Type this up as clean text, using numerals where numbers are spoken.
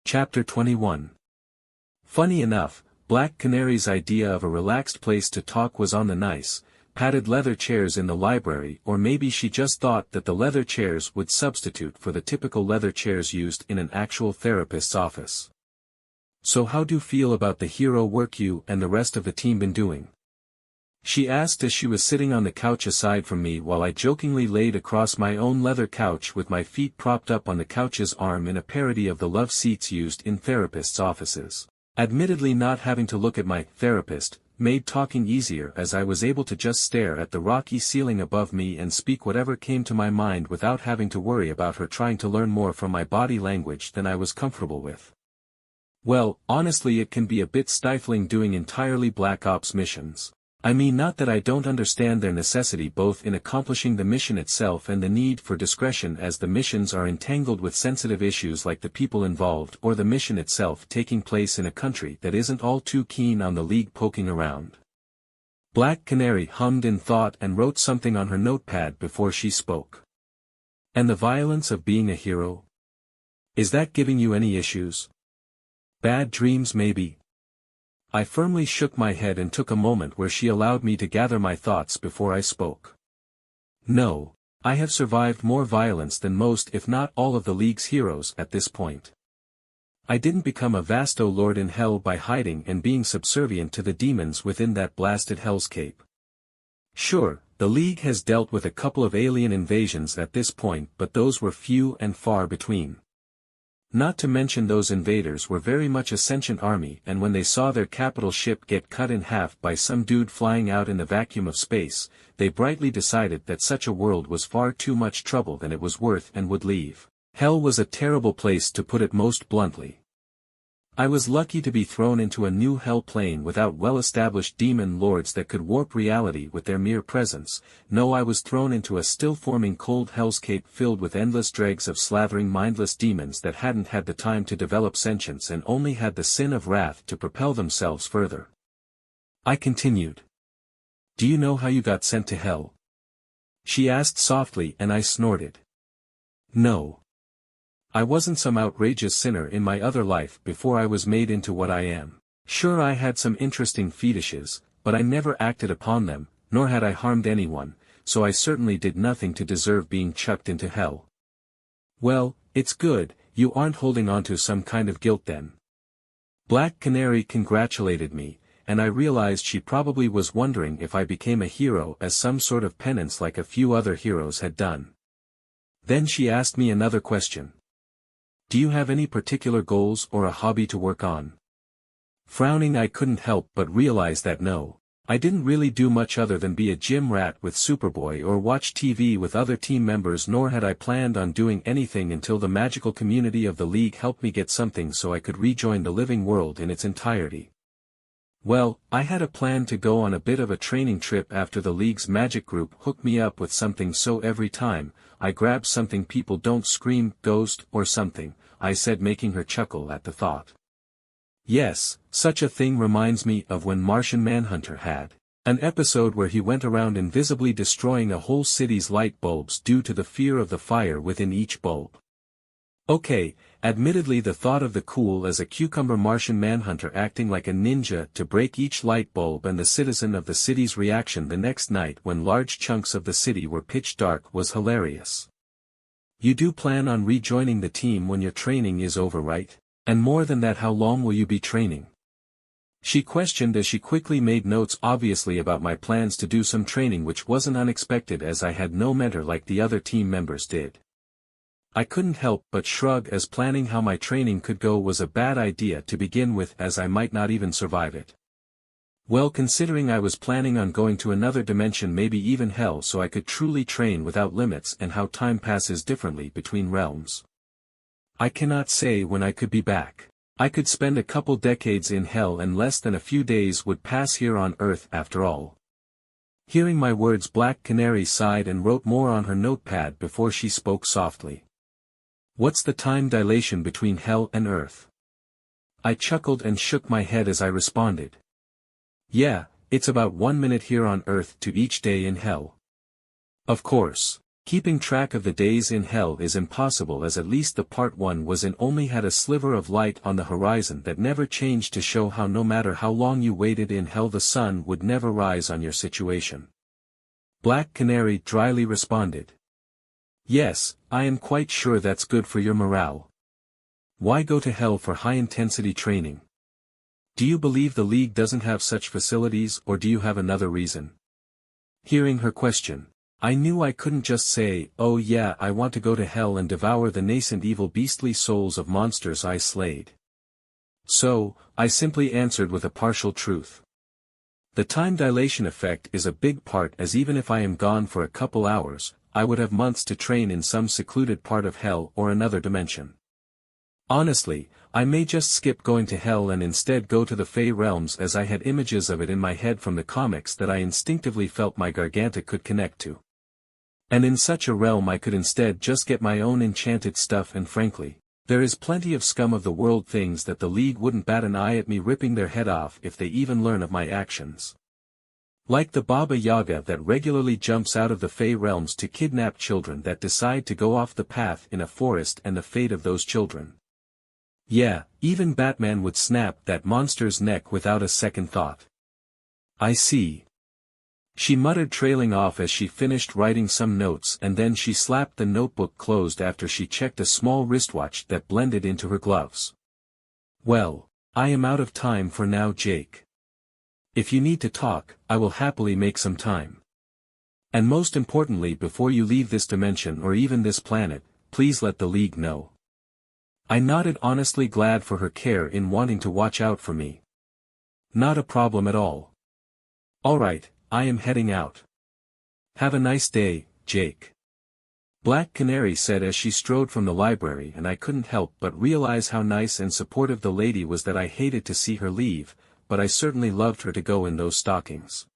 Chapter 21. Funny enough, Black Canary's idea of a relaxed place to talk was on the nice, padded leather chairs in the library, or maybe she just thought that the leather chairs would substitute for the typical leather chairs used in an actual therapist's office. "So how do you feel about the hero work you and the rest of the team been doing?" she asked as she was sitting on the couch aside from me while I jokingly laid across my own leather couch with my feet propped up on the couch's arm in a parody of the love seats used in therapists' offices. Admittedly, not having to look at my therapist made talking easier, as I was able to just stare at the rocky ceiling above me and speak whatever came to my mind without having to worry about her trying to learn more from my body language than I was comfortable with. Well, honestly, it can be a bit stifling doing entirely Black Ops missions. I mean, not that I don't understand their necessity both in accomplishing the mission itself and the need for discretion, as the missions are entangled with sensitive issues like the people involved or the mission itself taking place in a country that isn't all too keen on the League poking around. Black Canary hummed in thought and wrote something on her notepad before she spoke. "And the violence of being a hero? Is that giving you any issues? Bad dreams maybe?" I firmly shook my head and took a moment where she allowed me to gather my thoughts before I spoke. "No, I have survived more violence than most if not all of the League's heroes at this point. I didn't become a vasto lord in hell by hiding and being subservient to the demons within that blasted hellscape. Sure, the League has dealt with a couple of alien invasions at this point, but those were few and far between. Not to mention those invaders were very much a sentient army, and when they saw their capital ship get cut in half by some dude flying out in the vacuum of space, they brightly decided that such a world was far too much trouble than it was worth and would leave. Hell was a terrible place, to put it most bluntly. I was lucky to be thrown into a new hell plane without well-established demon lords that could warp reality with their mere presence. No, I was thrown into a still-forming cold hellscape filled with endless dregs of slavering mindless demons that hadn't had the time to develop sentience and only had the sin of wrath to propel themselves further. I continued. "Do you know how you got sent to hell?" she asked softly, and I snorted. "No. I wasn't some outrageous sinner in my other life before I was made into what I am. Sure, I had some interesting fetishes, but I never acted upon them, nor had I harmed anyone, so I certainly did nothing to deserve being chucked into hell." "Well, it's good, you aren't holding on to some kind of guilt then." Black Canary congratulated me, and I realized she probably was wondering if I became a hero as some sort of penance like a few other heroes had done. Then she asked me another question. "Do you have any particular goals or a hobby to work on?" Frowning, I couldn't help but realize that no, I didn't really do much other than be a gym rat with Superboy or watch TV with other team members, nor had I planned on doing anything until the magical community of the League helped me get something so I could rejoin the living world in its entirety. Well, I had a plan to go on a bit of a training trip after the League's magic group hooked me up with something, so every time I grabbed something people don't scream, "Ghost," or something, I said, making her chuckle at the thought. Yes, such a thing reminds me of when Martian Manhunter had an episode where he went around invisibly destroying a whole city's light bulbs due to the fear of the fire within each bulb. Okay, admittedly the thought of the cool as a cucumber Martian Manhunter acting like a ninja to break each light bulb and the citizen of the city's reaction the next night when large chunks of the city were pitch dark was hilarious. "You do plan on rejoining the team when your training is over, right? And more than that, how long will you be training?" she questioned as she quickly made notes, obviously about my plans to do some training, which wasn't unexpected as I had no mentor like the other team members did. I couldn't help but shrug, as planning how my training could go was a bad idea to begin with, as I might not even survive it. Well, considering I was planning on going to another dimension, maybe even hell, so I could truly train without limits, and how time passes differently between realms. I cannot say when I could be back. I could spend a couple decades in hell and less than a few days would pass here on Earth after all. Hearing my words, Black Canary sighed and wrote more on her notepad before she spoke softly. "What's the time dilation between hell and Earth?" I chuckled and shook my head as I responded. "Yeah, it's about 1 minute here on Earth to each day in hell." "Of course. Keeping track of the days in hell is impossible, as at least the part 1 was in only had a sliver of light on the horizon that never changed, to show how no matter how long you waited in hell the sun would never rise on your situation. Black Canary dryly responded. Yes, I am quite sure that's good for your morale. Why go to hell for high-intensity training? Do you believe the League doesn't have such facilities, or do you have another reason? Hearing her question, I knew I couldn't just say, oh yeah, I want to go to hell and devour the nascent evil beastly souls of monsters I slayed. So, I simply answered with a partial truth. The time dilation effect is a big part, as even if I am gone for a couple hours, I would have months to train in some secluded part of hell or another dimension. Honestly, I may just skip going to hell and instead go to the Fey realms, as I had images of it in my head from the comics that I instinctively felt my Garganta could connect to. And in such a realm I could instead just get my own enchanted stuff, and frankly, there is plenty of scum of the world things that the League wouldn't bat an eye at me ripping their head off if they even learn of my actions. Like the Baba Yaga that regularly jumps out of the Fey realms to kidnap children that decide to go off the path in a forest, and the fate of those children. Yeah, even Batman would snap that monster's neck without a second thought. I see. She muttered, trailing off as she finished writing some notes, and then she slapped the notebook closed after she checked a small wristwatch that blended into her gloves. Well, I am out of time for now, Jake. If you need to talk, I will happily make some time. And most importantly, before you leave this dimension or even this planet, please let the League know. I nodded, honestly glad for her care in wanting to watch out for me. Not a problem at all. Alright, I am heading out. Have a nice day, Jake. Black Canary said as she strode from the library, and I couldn't help but realize how nice and supportive the lady was. That I hated to see her leave, but I certainly loved her to go in those stockings.